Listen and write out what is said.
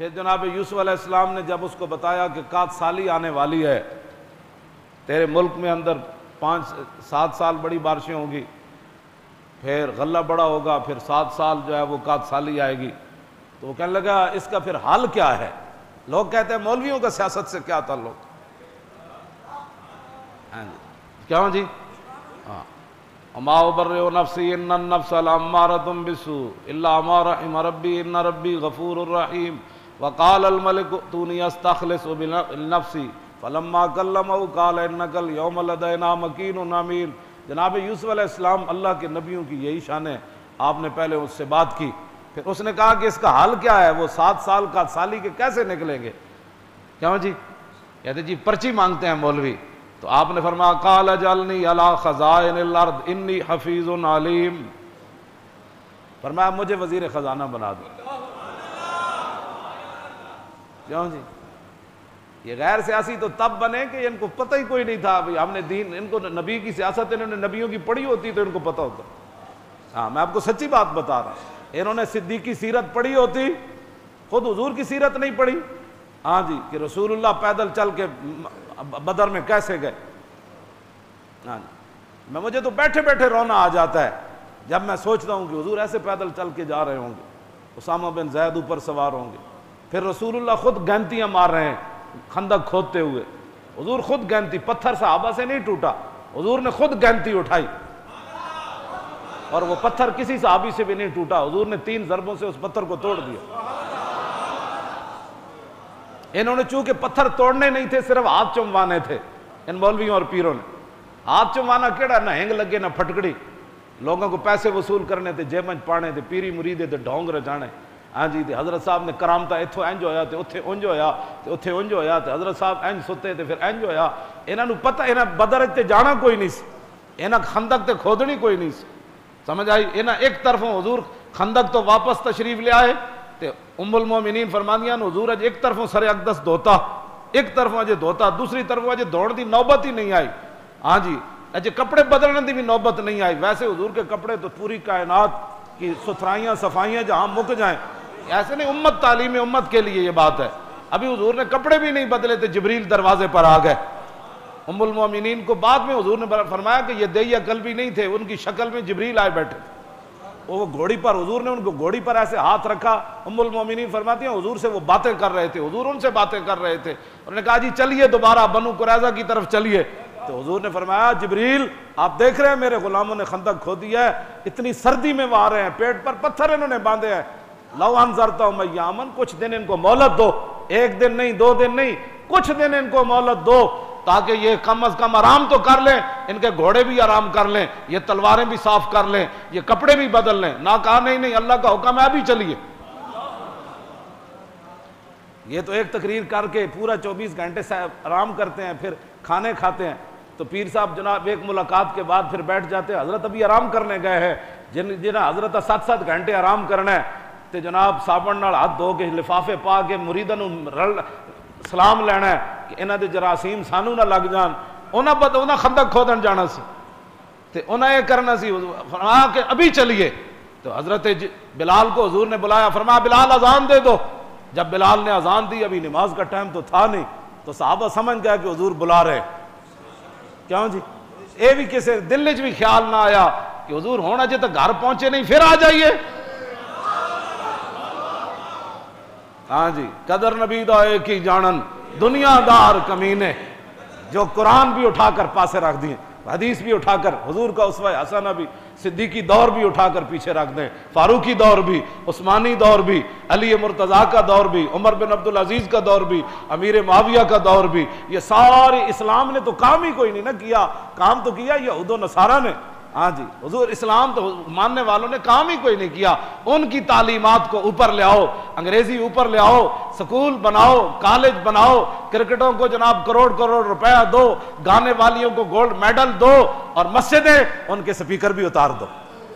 پھر جناب یوسف علیہ السلام نے جب اس کو بتایا کہ قحط سالی آنے والی ہے، تیرے ملک میں اندر 5-7 سال بڑی بارشیں ہوں گی، پھر غلہ بڑا ہوگا، پھر 7 سال جو ہے وہ قحط سالی آئے گی، تو وہ کہنے لگا اس کا پھر حل کیا ہے؟ لوگ کہتے ہیں مولویوں کا سیاست سے کیا تعلق؟ کیوں جی؟ وما ابرئ نفسی ان النفس لامارۃ بالسوء الا ما رحم ربی ان ربی غفور الرحیم وقال الملک ائتونی استخلص بنفسی فلما کلمہ قال انک اليوم لدینا مکین امین۔ جناب یوسف علیہ السلام اللہ کے نبیوں کی یہی شان ہے، آپ نے پہلے اس سے بات کی، پھر اس نے کہا کہ اس کا حل کیا ہے؟ وہ 7 سال کا سالی کے کیسے نکلیں گے؟ کیوں جی؟ کہتے جی پرچی مانگتے ہیں مولوی، تو آپ نے فرمایا قال اجعلنی علی خزائن الارض انی حفیظ علیم، فرمایا مجھے وزیر خزانہ بنا دو۔ کیوں جی؟ یہ غیر سیاسی تو تب بنے کہ ان کو پتہ ہی کوئی نہیں تھا، ہم نے دین، ان کو نبی کی سیاست انہوں نے نبیوں کی پڑھی ہوتی تو ان کو پتہ ہوتا۔ ہاں میں آپ کو سچی بات بتا رہا ہوں، انہوں نے صدیقی سیرت پڑھی ہوتی، خود حضور کی سیرت نہیں پڑھی، ہاں جی، کہ رسول اللہ پیدل چل کے بدر میں کیسے گئے۔ ہاں جی، مجھے تو بیٹھے بیٹھے رونا آ جاتا ہے جب میں سوچتا ہوں کہ حضور ایسے پیدل چل کے جا رہے ہوں گے، اسامہ بن زید اوپر سوار ہوں گے، پھر رسول اللہ خود گینتیاں مار رہے ہیں خندق کھودتے ہوئے، حضور خود گینتی، پتھر صحابہ سے نہیں ٹوٹا، حضور نے خود گینتی اٹھائی اور وہ پتھر کسی صحابی سے بھی نہیں ٹوٹا، حضور نے 3 ضربوں سے اس پتھر کو توڑ دیا۔ انہوں نے چونکہ پتھر توڑنے نہیں تھے، صرف ہاتھ چموانے تھے، ان مولویوں اور پیروں نے۔ ہاتھ چموانا کیڑا، نہ ہنگ لگے نہ پھٹکڑی، لوگوں کو پیسے وصول کرنے تھے، جیبیں پانے تھے، پیری مریدے تھے، ڈھونگ رچانے۔ ہاں جی، تے حضرت صاحب نے کرامتا اتھوں انج ہویا تے اتھے انج ہویا تے اتھے انج ہویا تے حضرت صاحب انج ستے تے پھر انج ہویا۔ انہاں نوں پتہ، انہاں بدر تے جانا کوئی نہیں سی، انہاں خندق تے کھودنی کوئی نہیں سی، سمجھ آئی؟ انہاں ایک طرفوں حضور خندق تو واپس تشریف لے آئے تے ام المومنین فرماندیاں حضور اج ایک طرفوں سر اقدس دھوتا، ایک طرفوں اج دھوتا، دوسری طرفوں اج دھوڑ دی نوبت ہی نہیں آئی۔ ہاں جی، اج کپڑے بدلنے دی بھی نوبت نہیں آئی، ویسے حضور کے کپڑے تو پوری کائنات کی ستھرائیاں صفائیاں جہاں مک جائیں، ایسے نہیں، امت تعلیم امت کے لیے یہ بات ہے۔ ابھی حضور نے کپڑے بھی نہیں بدلے تھے، جبریل دروازے پر آ گئے۔ ام المومنین کو بعد میں حضور نے فرمایا کہ یہ دہیہ قلبی نہیں تھے، ان کی شکل میں جبریل آئے بیٹھے تھے، وہ گھوڑی پر، حضور نے ان کو گھوڑی پر ایسے ہاتھ رکھا۔ ام المومنین فرماتی ہیں حضور سے وہ باتیں کر رہے تھے، حضور ان سے باتیں کر رہے تھے، انہوں نے کہا جی چلیے دوبارہ بنو قریظہ کی طرف چلیے، تو حضور نے فرمایا جبریل آپ دیکھ رہے ہیں میرے غلاموں نے خندق کھودی ہے، اتنی سردی میں وہ آ رہے ہیں، پیٹ پر پتھر انہوں نے باندھے ہیں، لو انذرتہم ایاما، کچھ دن ان کو مہلت دو، 1 دن نہیں 2 دن نہیں، کچھ دن ان کو مہلت دو تاکہ یہ کم از کم آرام تو کر لیں، ان کے گھوڑے بھی آرام کر لیں، یہ تلواریں بھی صاف کر لیں، یہ کپڑے بھی بدل لیں۔ نہ کہا نہیں اللہ کا حکم ہے ابھی چلیے۔ یہ تو ایک تقریر کر کے پورا 24 گھنٹے سے آرام کرتے ہیں، پھر کھانے کھاتے ہیں، تو پیر صاحب جناب ایک ملاقات کے بعد پھر بیٹھ جاتے ہیں، حضرت ابھی آرام کرنے گئے ہیں، جنہیں حضرت 7 گھنٹے آرام کرنا ہے، تو جناب صابن نال ہاتھ دھو کے لفافے پا کے مریداں نوں سلام لینا ہے کہ انہاں دے جراثیم سانو نہ لگ جان، انہاں خندق کھودن جانا سی تے انہاں یہ کرنا سی، فرمایا کہ ابھی چلیے۔ تو حضرت بلال کو حضور نے بلایا، فرمایا بلال اذان دے دو۔ جب بلال نے اذان دی، ابھی نماز کا ٹائم تو تھا نہیں، تو صحابہ سمجھ گیا کہ حضور بلا رہے۔ کیوں جی؟ اے بھی کسے دل وچ بھی خیال نہ آیا کہ حضور ہونا جے تو گھر پہنچے نہیں پھر آ جائیے۔ ہاں جی، قدر نبی دا ایک ہی جانن، دنیا دار کمینے، جو قرآن بھی اٹھا کر پاسے رکھ دیں، حدیث بھی اٹھا کر، حضور کا اسوہ حسنہ بھی، صدیقی دور بھی اٹھا کر پیچھے رکھ دیں، فاروقی دور بھی، عثمانی دور بھی، علی مرتضیٰ کا دور بھی، عمر بن عبدالعزیز کا دور بھی، امیر معاویہ کا دور بھی، یہ سارے اسلام نے تو کام ہی کوئی نہیں نہ کیا، کام تو کیا یہود و نصارہ نے۔ ہاں جی، حضور اسلام تو ماننے والوں نے کام ہی کوئی نہیں کیا۔ ان کی تعلیمات کو اوپر لے آؤ، انگریزی اوپر لے آؤ، سکول بناؤ، کالج بناؤ، کرکٹوں کو جناب کروڑ کروڑ روپیہ دو، گانے والیوں کو گولڈ میڈل دو، اور مسجدیں ان کے سپیکر بھی اتار دو۔